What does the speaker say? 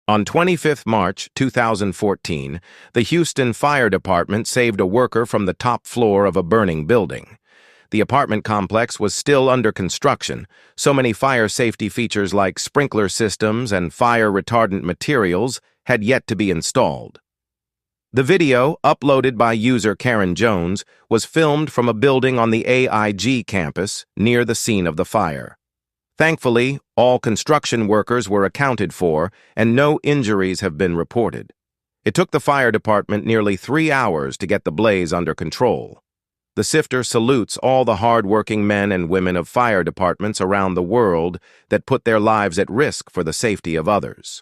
On 25 March 2014, the Houston Fire Department saved a worker from the top floor of a burning building. The apartment complex was still under construction. So many fire safety features like sprinkler systems and fire-retardant materials had yet to be installed. The video, uploaded by user Karen Jones, was filmed from a building on the AIG campus near the scene of the fire. Thankfully, all construction workers were accounted for, and no injuries have been reported. It took the fire department nearly 3 hours to get the blaze under control. The Sifter salutes all the hard-working men and women of fire departments around the world that put their lives at risk for the safety of others.